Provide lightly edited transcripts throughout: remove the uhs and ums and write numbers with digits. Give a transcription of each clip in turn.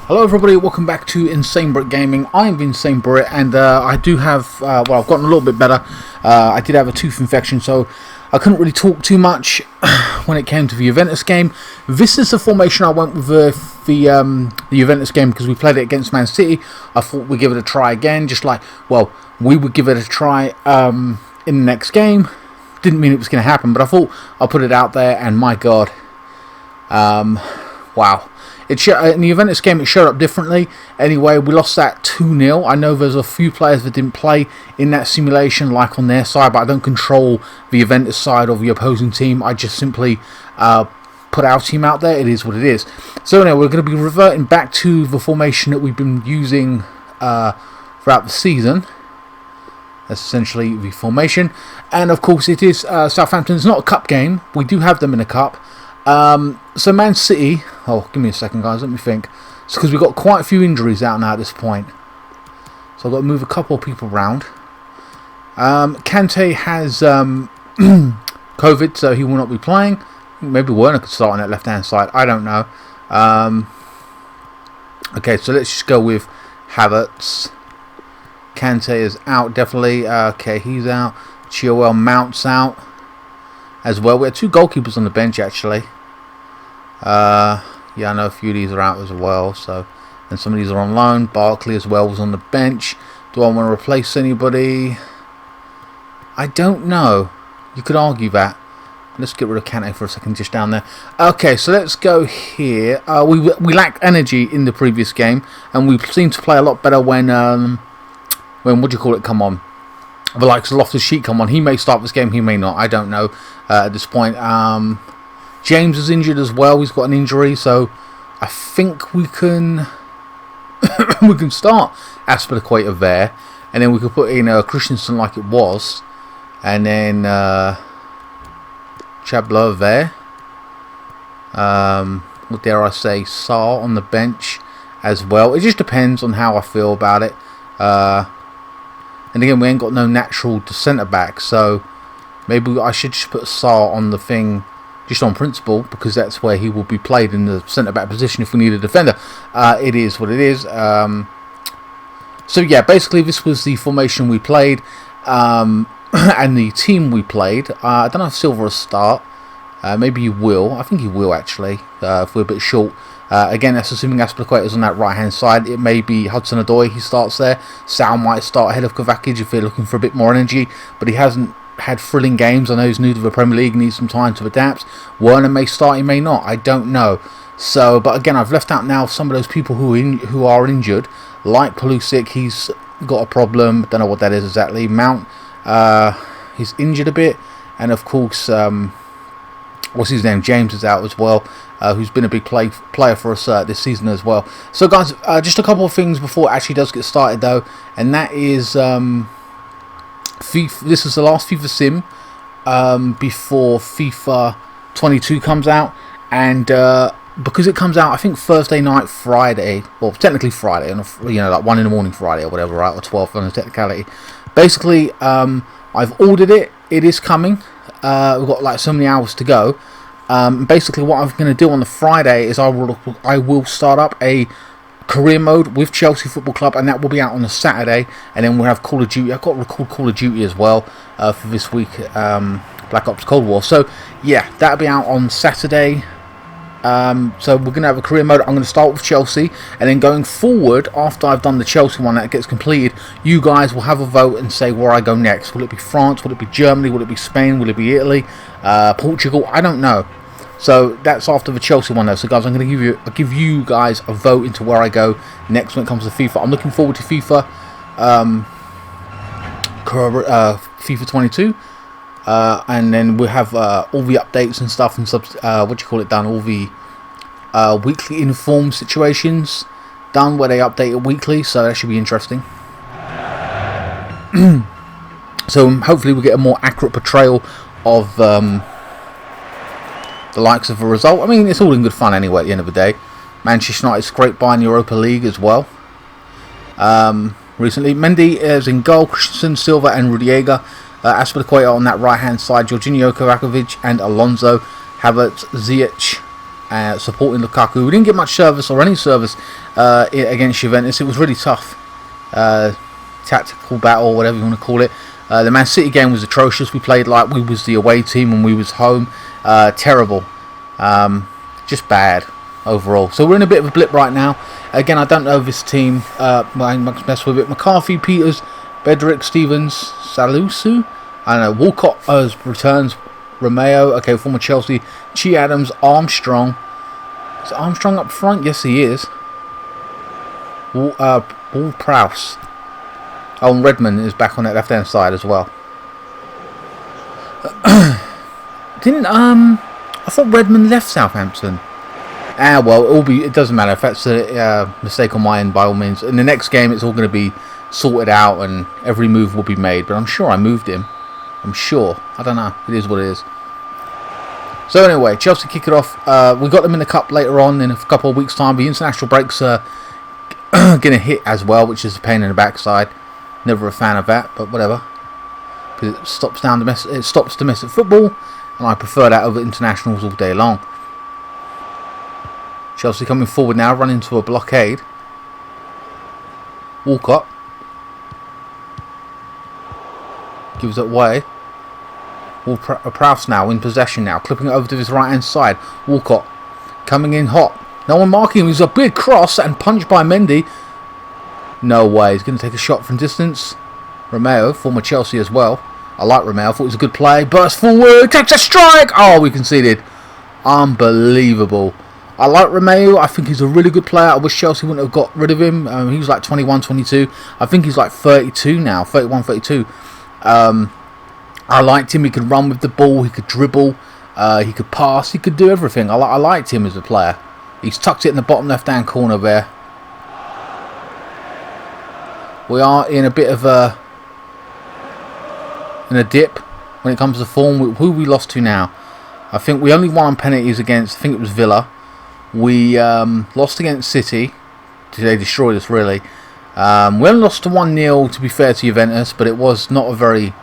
Hello everybody, welcome back to INSANEBRIT Gaming. I'm INSANEBRIT and I do have, well, I've gotten a little bit better. I did have a tooth infection, so I couldn't really talk too much when it came to the Juventus game. This is the formation I went with the Juventus game because we played it against Man City. I thought we'd give it a try again, just like, well, we would give it a try in the next game. Didn't mean it was going to happen, but I thought I'll put it out there, and my God, wow. In the Juventus game, it showed up differently. Anyway, we lost that 2-0. I know there's a few players that didn't play in that simulation, like on their side, but I don't control the Juventus side of the opposing team. I just simply put our team out there. It is what it is. So anyway, we're going to be reverting back to the formation that we've been using throughout the season. That's essentially the formation. And of course, it is Southampton. It's not a cup game. We do have them in a cup. So Man City, oh, give me a second guys, let me think. It's because we've got quite a few injuries out now at this point. So I've got to move a couple of people around. Kante has COVID, so he will not be playing. Maybe Werner could start on that left-hand side, I don't know. Okay, so let's just go with Havertz. Kante is out, definitely. Okay, he's out. Chilwell Mount's out as well. We had two goalkeepers on the bench actually. Yeah, I know a few of these are out as well. So, and some of these are on loan. Barkley as well was on the bench. Do I want to replace anybody? I don't know. You could argue that. Let's get rid of Kante for a second, just down there. Okay, so let's go here. We lacked energy in the previous game, and we seemed to play a lot better when what do you call it? Come on. The likes of Loftus-Cheek come on. He may start this game, he may not. I don't know at this point. James is injured as well. He's got an injury, so I think we can we can start Aspilicueta there, and then we could put in Christensen like it was, and then Chabot there. What dare I say? Sarr on the bench as well. It just depends on how I feel about it. And again, we ain't got no natural centre back, so maybe I should just put Sarr on the thing just on principle, because that's where he will be played in the centre back position if we need a defender. It is what it is. So yeah, basically this was the formation we played, and the team we played. I don't know if Silva will start. Maybe he will. I think he will actually, if we're a bit short. Again, that's assuming Aspilicueta is on that right hand side. It may be Hudson-Odoi, he starts there. Sal might start ahead of Kovacic if they're looking for a bit more energy, but he hasn't had thrilling games. I know he's new to the Premier League, needs some time to adapt. Werner may start, he may not, I don't know. So, but again, I've left out now some of those people who are injured, like Pulisic. He's got a problem, don't know what that is exactly. Mount, he's injured a bit, and of course, what's his name? James is out as well, who's been a big player for us this season as well. So guys, just a couple of things before it actually does get started though, and that is this is the last FIFA sim before FIFA 22 comes out, and because it comes out I think Thursday night, Friday, well technically Friday, on like 1 in the morning Friday or whatever, right, or 12 on the technicality. Basically, I've ordered it. It is coming. We've got like so many hours to go. Basically what I'm going to do on the Friday is I will start up a career mode with Chelsea Football Club, and that will be out on the Saturday, and then we'll have Call of Duty. I've got to record Call of Duty as well for this week, Black Ops Cold War. So yeah, that'll be out on Saturday. So we're going to have a career mode. I'm going to start with Chelsea, and then going forward, after I've done the Chelsea one that gets completed, you guys will have a vote and say where I go next. Will it be France? Will it be Germany? Will it be Spain? Will it be Italy? Portugal? I don't know. So that's after the Chelsea one though. So guys, I'm going to give you guys a vote into where I go next when it comes to FIFA. I'm looking forward to FIFA FIFA 22. And then we'll have all the updates and stuff and done, all the weekly informed situations done where they update it weekly, so that should be interesting. So hopefully we'll get a more accurate portrayal of the likes of a result. I mean, it's all in good fun anyway at the end of the day. Manchester United scraped by in Europa League as well. Recently, Mendy is in goal, Christensen, Silva and Rudiger. Aspilicueta on that right hand side, Jorginho, Kovacic and Alonso Havertz, Ziyech, supporting Lukaku. We didn't get much service or any service against Juventus. It was really tough. Tactical battle, or whatever you want to call it. The Man City game was atrocious. We played like we was the away team when we was home. Terrible. Just bad overall. So we're in a bit of a blip right now. Again, I don't know if this team I must mess with it. McCarthy, Peters, Bedrick, Stevens, Salusu. I don't know. Walcott returns. Romeo, okay, former Chelsea. Chi Adams, Armstrong. Is Armstrong up front? Yes, he is. Wall Prowse. Oh, and Redmond is back on that left-hand side as well. I thought Redmond left Southampton. Well, it doesn't matter if that's a mistake on my end. By all means, in the next game, it's all going to be sorted out and every move will be made. But I'm sure I moved him. I'm sure. I don't know. It is what it is. So anyway, Chelsea kick it off. We got them in the cup later on in a couple of weeks' time. The international breaks are going to hit as well, which is a pain in the backside. Never a fan of that, but whatever. Because it stops domestic football, and I prefer that over internationals all day long. Chelsea coming forward now, run into a blockade. Walcott gives it away. Prowse now in possession now, clipping it over to his right hand side. Walcott coming in hot. No one marking him. He's a big cross and punched by Mendy. No way. He's going to take a shot from distance. Romeo, former Chelsea as well. I like Romeo. I thought it was a good play. Burst forward. Takes a strike. Oh, we conceded. Unbelievable. I like Romeo. I think he's a really good player. I wish Chelsea wouldn't have got rid of him. He was like 21, 22. I think he's like 32 now. 31, 32. I liked him. He could run with the ball. He could dribble. He could pass. He could do everything. I liked him as a player. He's tucked it in the bottom left-hand corner there. We are in a bit of a dip when it comes to form. Who we lost to now? I think we only won on penalties against, I think it was Villa. We lost against City. They destroyed us really. We only lost to 1-0 to be fair to Juventus, but it was not a very...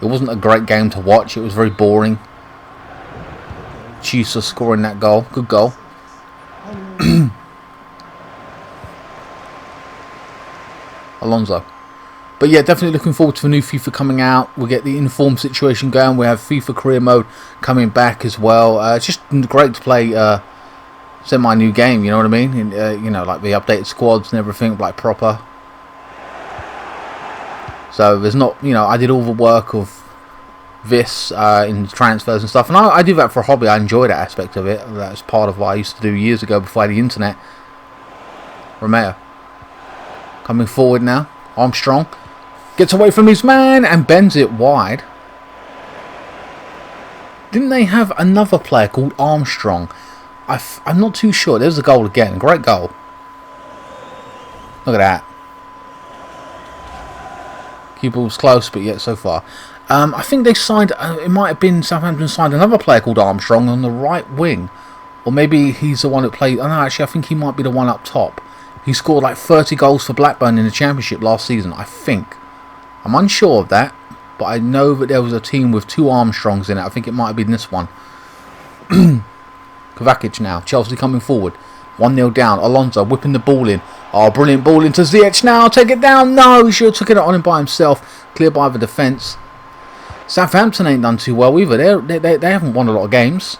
It wasn't a great game to watch. It was very boring. Jesus scoring that goal. Good goal. Alonso. But yeah, definitely looking forward to the new FIFA coming out. We'll get the informed situation going. We have FIFA career mode coming back as well. It's just great to play semi-new game, you know what I mean? And, you know, like the updated squads and everything, like proper. So there's not, you know, I did all the work of this in transfers and stuff. And I do that for a hobby. I enjoy that aspect of it. That's part of what I used to do years ago before I had the internet. Romeo. Coming forward now. Armstrong. Gets away from his man and bends it wide. Didn't they have another player called Armstrong? I'm not too sure. There's the goal again. Great goal. Look at that. Keep balls close, but yet so far. I think they signed... it might have been Southampton signed another player called Armstrong on the right wing. Or maybe he's the one that played... Oh, no, actually, I think he might be the one up top. He scored like 30 goals for Blackburn in the Championship last season, I think. I'm unsure of that, but I know that there was a team with 2 Armstrongs in it. I think it might have been this one. Kovacic now. Chelsea coming forward. 1-0 down. Alonso whipping the ball in. Oh, brilliant ball into Ziyech now. Take it down. No, he should have took it on him by himself. Clear by the defence. Southampton ain't done too well either. They haven't won a lot of games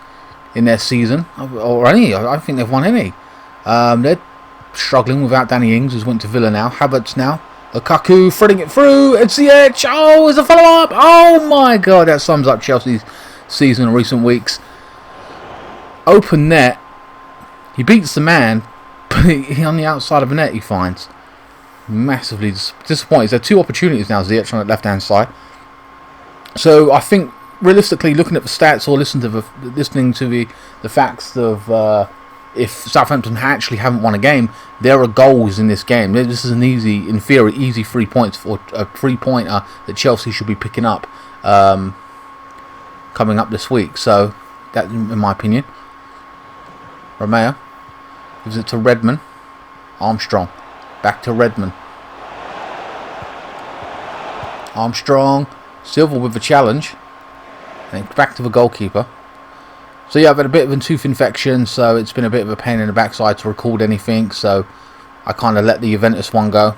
in their season. Or any. I think they've won any. They're struggling without Danny Ings, who's went to Villa now. Havertz now. Lukaku threading it through. It's Ziyech. Oh, it's a follow-up. Oh, my God. That sums up Chelsea's season in recent weeks. Open net. He beats the man, but he on the outside of the net he finds. Massively disappointed. There are 2 opportunities now, Ziyech on the left-hand side. So I think, realistically, looking at the stats or listening to the facts of if Southampton actually haven't won a game, there are goals in this game. This is an easy, in theory, easy 3 points for a 3-pointer that Chelsea should be picking up coming up this week. So that, in my opinion. Romeo gives it to Redmond. Armstrong. Back to Redmond. Armstrong. Silva with the challenge. And back to the goalkeeper. So yeah, I've had a bit of a tooth infection, so it's been a bit of a pain in the backside to record anything, so I kind of let the Juventus one go.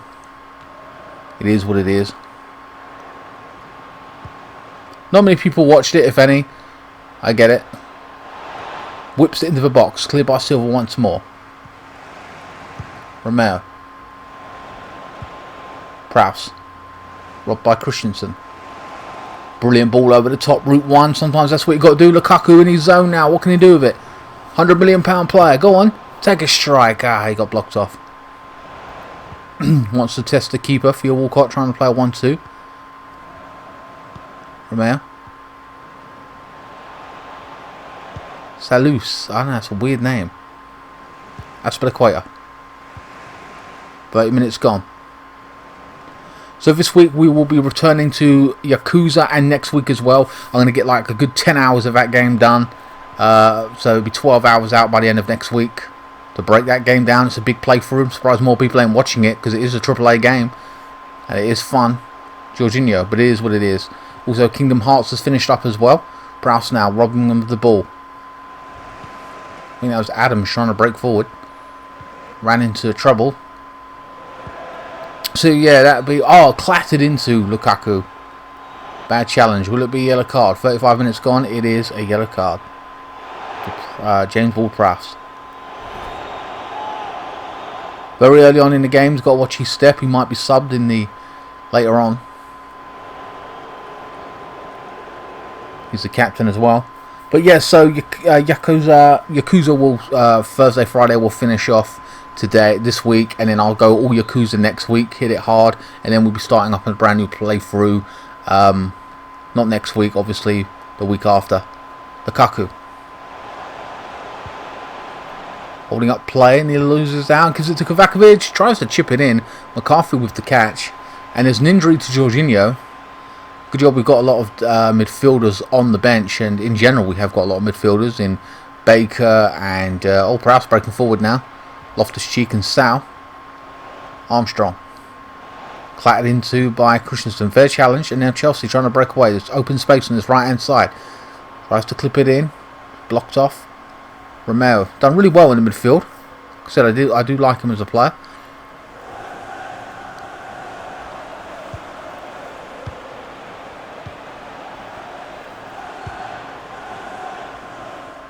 It is what it is. Not many people watched it, if any. I get it. Whips it into the box. Cleared by Silva once more. Romeo. Prowse. Robbed by Christensen. Brilliant ball over the top. Route 1. Sometimes that's what you got to do. Lukaku in his zone now. What can he do with it? £100 million player. Go on. Take a strike. Ah, he got blocked off. Wants to test the keeper. Theo Walcott trying to play a 1-2. Romeo. Salus. I don't know, that's a weird name. Aspilicueta. 30 minutes gone. So this week we will be returning to Yakuza, and next week as well. I'm going to get like a good 10 hours of that game done. So it'll be 12 hours out by the end of next week to break that game down. It's a big playthrough. I'm surprised more people ain't watching it because it is a AAA game. And it is fun. Jorginho, but it is what it is. Also, Kingdom Hearts has finished up as well. Prowse now, robbing them of the ball. I think that was Adams trying to break forward. Ran into trouble. So yeah, that would be... Oh, clattered into Lukaku. Bad challenge. Will it be a yellow card? 35 minutes gone. It is a yellow card. James Ward-Prowse. Very early on in the game. He's got to watch his step. He might be subbed in the... later on. He's the captain as well. But yeah, so Yakuza will... Thursday, Friday will finish off this week, and then I'll go all Yakuza next week, hit it hard, and then we'll be starting up a brand new playthrough, not next week, obviously the week after. Lukaku holding up play, and he loses out, gives it to Kovacevic, tries to chip it in. McCarthy with the catch, and there's an injury to Jorginho. Good job, we've got a lot of midfielders on the bench, and in general we have got a lot of midfielders in Baker and Prowse breaking forward now. Loftus-Cheek and Sal. Armstrong. Clattered into by Christensen. Fair challenge. And now Chelsea trying to break away. There's open space on this right hand side. Tries to clip it in. Blocked off. Romeo. Done really well in the midfield. Like I said, I do like him as a player.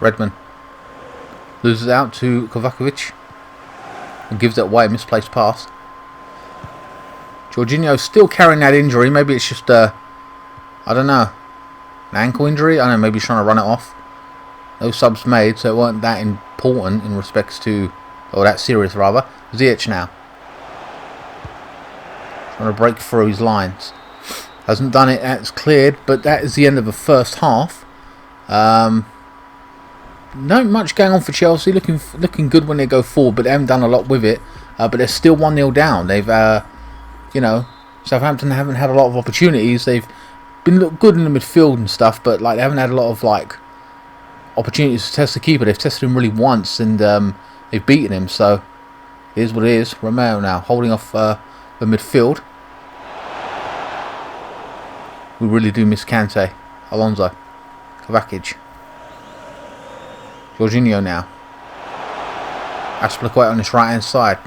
Redmond. Loses out to Kovacevic. And gives it away, misplaced pass. Jorginho still carrying that injury. Maybe it's just I don't know, an ankle injury. I don't know, maybe he's trying to run it off. No subs made, so it weren't that important in respects to, or that serious rather. Ziyech now. Trying to break through his lines. Hasn't done it, that's cleared, but that is the end of the first half. Not much going on for Chelsea, looking good when they go forward, but they haven't done a lot with it. But they're still 1-0 down. They've, you know, Southampton haven't had a lot of opportunities. They've been good in the midfield and stuff, but like they haven't had a lot of like opportunities to test the keeper. They've tested him really once, and they've beaten him. So it is what it is. Romeo now holding off the midfield. We really do miss Kante, Alonso, Kovacic. Jorginho now. Aspilicueta on his right hand side.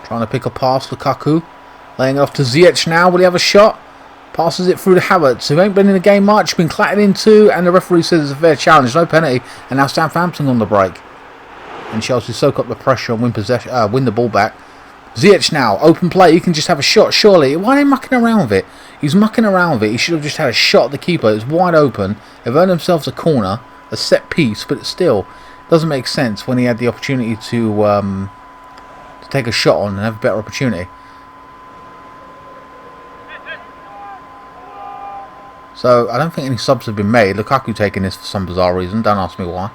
Trying to pick a pass. Lukaku. Laying it off to Ziyech now. Will he have a shot? Passes it through to Havertz, who ain't been in the game much. Been clattered into. And the referee says it's a fair challenge. No penalty. And now Southampton on the break. And Chelsea soak up the pressure and win the ball back. Ziyech now. Open play. He can just have a shot. Surely. Why are they mucking around with it? He's mucking around with it. He should have just had a shot at the keeper. It's wide open. They've earned themselves a corner, a set piece, but it still doesn't make sense when he had the opportunity to take a shot on and have a better opportunity. So I don't think any subs have been made. Lukaku taking this for some bizarre reason. Don't ask me why.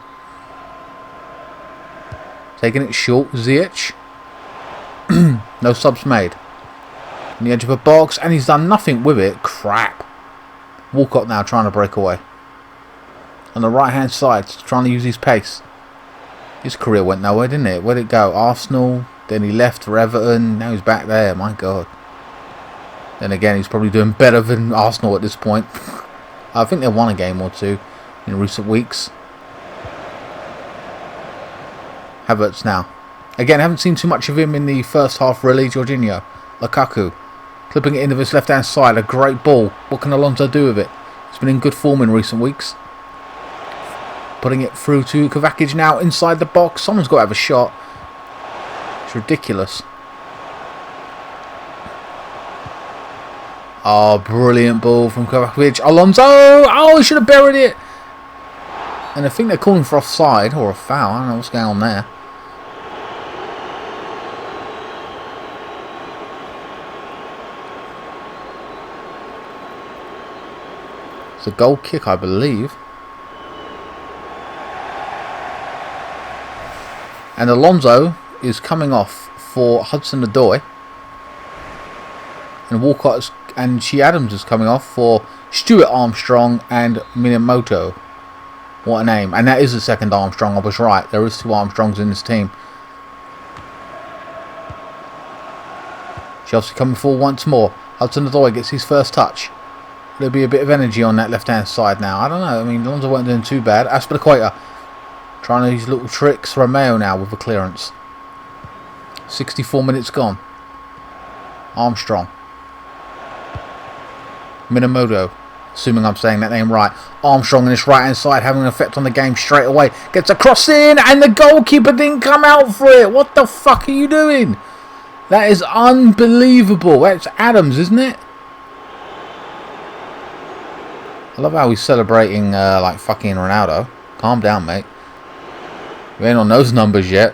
Taking it short. Ziyech. No subs made. On the edge of a box, and he's done nothing with it. Crap. Walcott now trying to break away. On the right hand side, trying to use his pace. His career went nowhere, didn't it? Where'd it go? Arsenal, then he left for Everton, now he's back there. My God. Then again, he's probably doing better than Arsenal at this point. I think they won a game or two in recent weeks. Havertz now. Again, I haven't seen too much of him in the first half really. Jorginho. Lukaku. Clipping it into his left-hand side. A great ball. What can Alonso do with it? He's been in good form in recent weeks. Putting it through to Kovacic now inside the box. Someone's got to have a shot. It's ridiculous. Oh, brilliant ball from Kovacic. Alonso! Oh, he should have buried it. And I think they're calling for offside or a foul. I don't know what's going on there. It's a goal kick, I believe. And Alonso is coming off for Hudson-Odoi. And Walcott and Che Adams is coming off for Stuart Armstrong and Minamoto. What a name. And that is the second Armstrong, I was right. There is 2 Armstrongs in this team. Chelsea coming forward once more. Hudson-Odoi gets his first touch. There'll be a bit of energy on that left-hand side now. I don't know. I mean, Alonso weren't doing too bad. Aspilicueta trying these little tricks. Romeo now with a clearance. 64 minutes gone. Armstrong. Minamoto. Assuming I'm saying that name right. Armstrong on his right-hand side having an effect on the game straight away. Gets a cross in and the goalkeeper didn't come out for it. What the fuck are you doing? That is unbelievable. That's Adams, isn't it? I love how he's celebrating like fucking Ronaldo. Calm down, mate. We ain't on those numbers yet.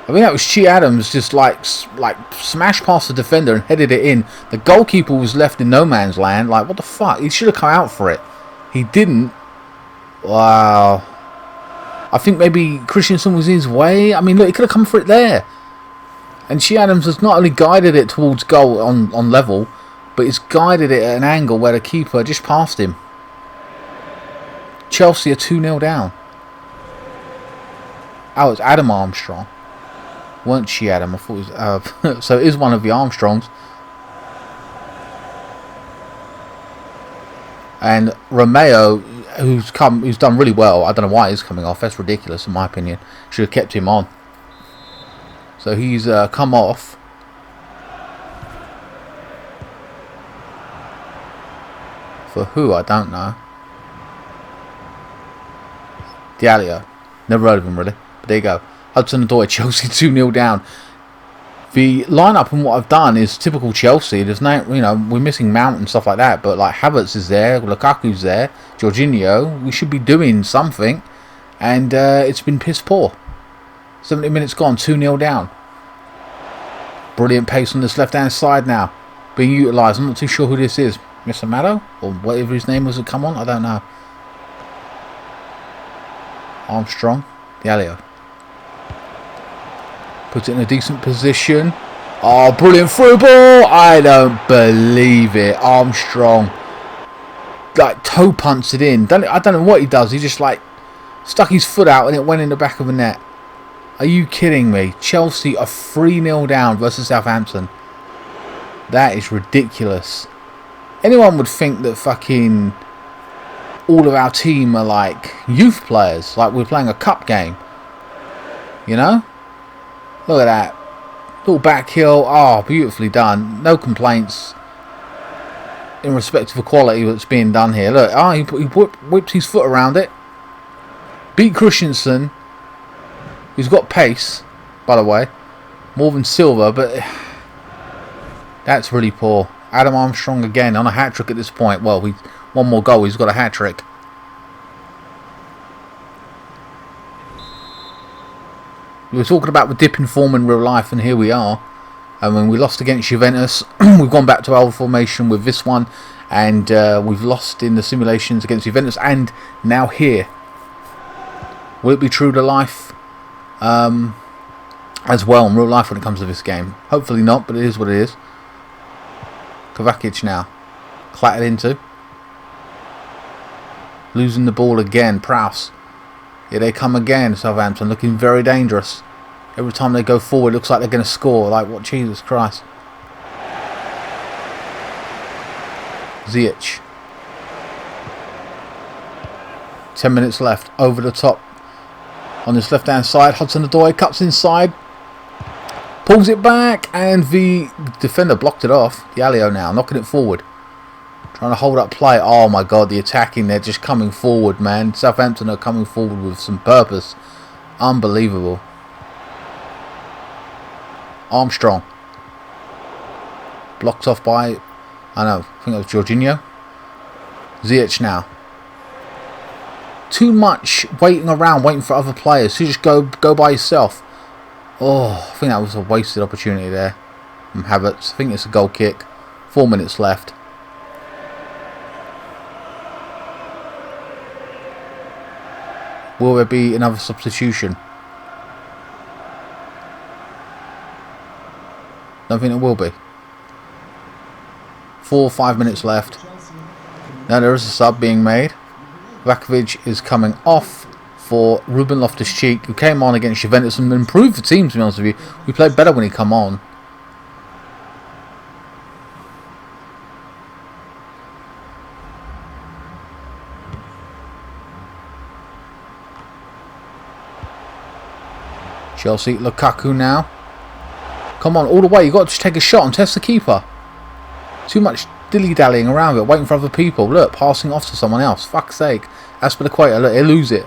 I mean, that was Che Adams just like smashed past the defender and headed it in. The goalkeeper was left in no man's land. Like, what the fuck? He should have come out for it. He didn't. Wow. I think maybe Christensen was in his way. I mean, look, he could have come for it there. And Che Adams has not only guided it towards goal on level, but he's guided it at an angle where the keeper just passed him. Chelsea are 2-0 down. Oh, it's Adam Armstrong. Weren't she Adam? I thought it was... so it is one of the Armstrongs. And Romeo, who's done really well. I don't know why he's coming off. That's ridiculous in my opinion. Should have kept him on. So he's come off. For who? I don't know. Diallo. Never heard of him really. But there you go. Hudson-Odoi, Chelsea 2-0 down. The lineup and what I've done is typical Chelsea. There's no, you know, we're missing Mount and stuff like that. But like Havertz is there, Lukaku's there, Jorginho. We should be doing something. And it's been piss poor. 70 minutes gone, 2-0 down. Brilliant pace on this left-hand side now. Being utilised. I'm not too sure who this is. Mr. Maddo? Or whatever his name was that come on? I don't know. Armstrong. Diallo. Puts it in a decent position. Oh, brilliant through ball. I don't believe it. Armstrong. Like, toe punts it in. I don't know what he does. He just, like, stuck his foot out and it went in the back of the net. Are you kidding me? Chelsea are 3-0 down versus Southampton. That is ridiculous. Anyone would think that fucking all of our team are like youth players. Like we're playing a cup game. You know? Look at that. Little back heel. Oh, beautifully done. No complaints in respect to the quality that's being done here. Look, oh, he whipped his foot around it. Beat Christensen. He's got pace, by the way. More than Silva, but that's really poor. Adam Armstrong again on a hat-trick at this point. Well, one more goal, he's got a hat-trick. We were talking about the dip in form in real life, and here we are. And when we lost against Juventus, we've gone back to our formation with this one. And we've lost in the simulations against Juventus, and now here. Will it be true to life as well in real life when it comes to this game? Hopefully not, but it is what it is. Kovacic now. Clattered into. Losing the ball again. Prowse. Here they come again, Southampton. Looking very dangerous. Every time they go forward, it looks like they're going to score. Like, what? Jesus Christ. Ziyech. 10 minutes left. Over the top. On this left hand side. Hudson-Odoi cuts inside. Pulls it back. And the defender blocked it off. Diallo now. Knocking it forward. Trying to hold up play. Oh my god. The attacking. They're just coming forward, man. Southampton are coming forward with some purpose. Unbelievable. Armstrong. Blocked off by... I think it was Jorginho. Ziyech now. Too much waiting around, waiting for other players. So you just go by yourself. Oh, I think that was a wasted opportunity there from Havertz. I think it's a goal kick. 4 minutes left. Will there be another substitution? Don't think it will be. 4 or 5 minutes left. Now there is a sub being made. Vakovic is coming off for Ruben Loftus-Cheek, who came on against Juventus and improved the team, to be honest with you. We played better when he come on. Chelsea, Lukaku now. Come on, all the way. You've got to take a shot and test the keeper. Too much dilly-dallying around it, waiting for other people. Look, passing off to someone else. Fuck's sake. Aspilicueta, look, he'll lose it.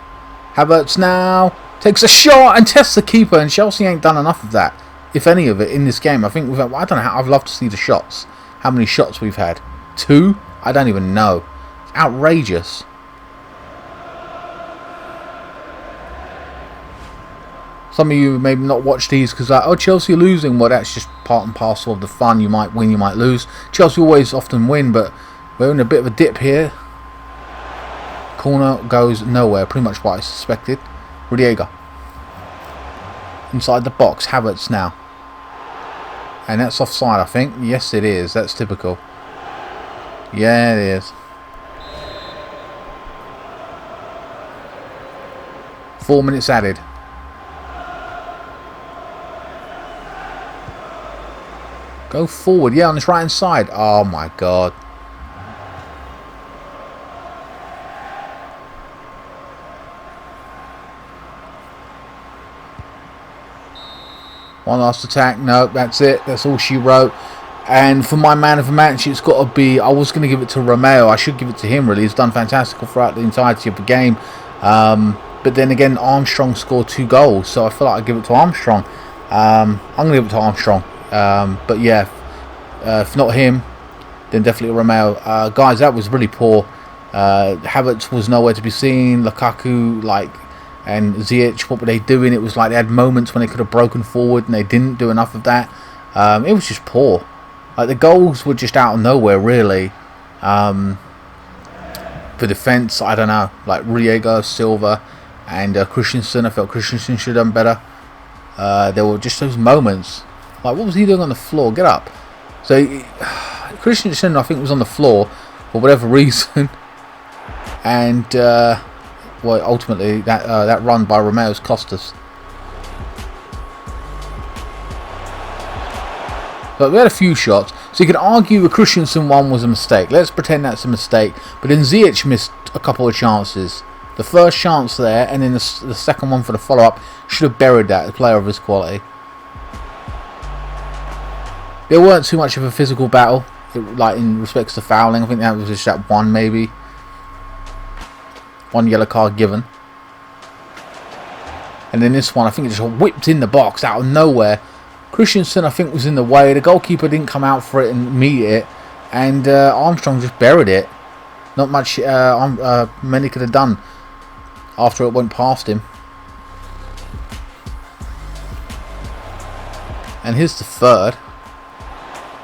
Havertz now takes a shot and tests the keeper, and Chelsea ain't done enough of that, if any of it, in this game. I think we've had, I don't know how, I'd love to see the shots. How many shots we've had? 2? I don't even know. It's outrageous. Some of you maybe not watch these because like, oh, Chelsea are losing. Well, that's just part and parcel of the fun. You might win, you might lose. Chelsea always often win, but we're in a bit of a dip here. Corner goes nowhere. Pretty much what I suspected. Rudiger. Inside the box. Havertz now. And that's offside, I think. Yes, it is. That's typical. Yeah, it is. 4 minutes added. Go forward. Yeah, on this right hand side. Oh my god. One last attack. No, that's it. That's all she wrote. And for my man of the match, it's got to be... I was going to give it to Romeo. I should give it to him, really. He's done fantastic throughout the entirety of the game. But then again, Armstrong scored 2 goals. So I feel like I'd give it to Armstrong. I'm going to give it to Armstrong. But yeah, if not him, then definitely Romeo. Guys, that was really poor. Havertz was nowhere to be seen. Lukaku, and Ziyech, what were they doing? It was like they had moments when they could have broken forward and they didn't do enough of that. It was just poor. The goals were just out of nowhere, really. For defence, I don't know. Like Rudiger, Silva, and Christensen. I felt Christensen should have done better. There were just those moments. Like, what was he doing on the floor? Get up. So, Christensen, I think, was on the floor for whatever reason. And, well, ultimately, that run by Romeo's cost us. But we had a few shots. So you could argue the Christensen one was a mistake. Let's pretend that's a mistake. But then Ziyech missed a couple of chances. The first chance there, and then the second one for the follow-up, should have buried that, a player of his quality. There weren't too much of a physical battle, in respects to fouling. I think that was just that one, maybe. One yellow card given. And then this one, I think it just whipped in the box out of nowhere. Christensen, I think, was in the way. The goalkeeper didn't come out for it and meet it. And Armstrong just buried it. Not much Mendy could have done after it went past him. And here's the third.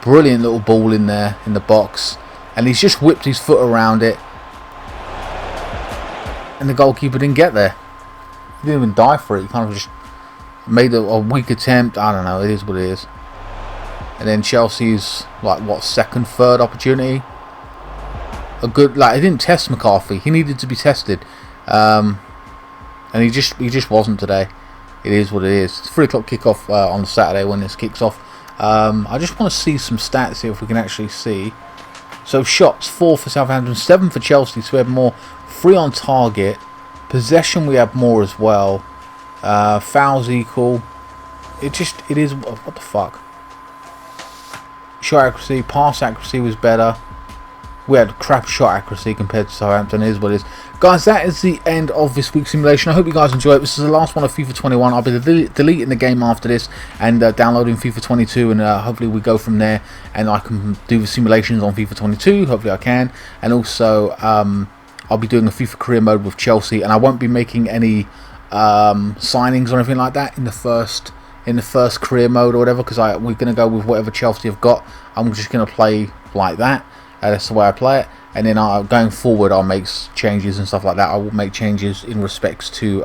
Brilliant little ball in there in the box. And he's just whipped his foot around it. And the goalkeeper didn't get there. He didn't even die for it. He kind of just made a weak attempt. I don't know. It is what it is. And then Chelsea's, second, third opportunity. A good, he didn't test McCarthy. He needed to be tested. And he just wasn't today. It is what it is. It's 3 o'clock kickoff on the Saturday when this kicks off. I just want to see some stats here if we can actually see. So shots, 4 for Southampton, 7 for Chelsea, so we have more. 3 on target. Possession, we have more as well. Fouls equal. It is, what the fuck. Shot accuracy, pass accuracy was better. We had crap shot accuracy compared to Southampton. It is what it is. Guys, that is the end of this week's simulation. I hope you guys enjoy it. This is the last one of FIFA 21. I'll be deleting the game after this and downloading FIFA 22, and hopefully we go from there and I can do the simulations on FIFA 22. Hopefully I can. And also I'll be doing a FIFA career mode with Chelsea, and I won't be making any signings or anything like that in the first career mode or whatever, because we're going to go with whatever Chelsea have got. I'm just going to play like that. That's the way I play it, and then going forward I'll make changes and stuff like that. I will make changes in respects to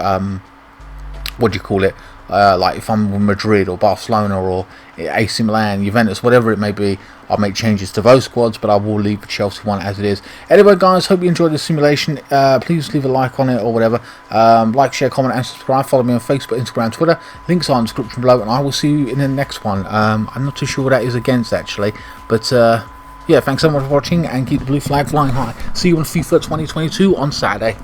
what do you call it, like if I'm with Madrid or Barcelona or AC Milan, Juventus, whatever it may be, I'll make changes to those squads, but I will leave the Chelsea one as it is. Anyway guys, hope you enjoyed this simulation. Please leave a like on it or whatever. Like, share, comment and subscribe. Follow me on Facebook, Instagram, Twitter. Links are in the description below, and I will see you in the next one. I'm not too sure what that is against actually, but yeah, thanks so much for watching, and keep the blue flag flying high. See you on FIFA 2022 on Saturday.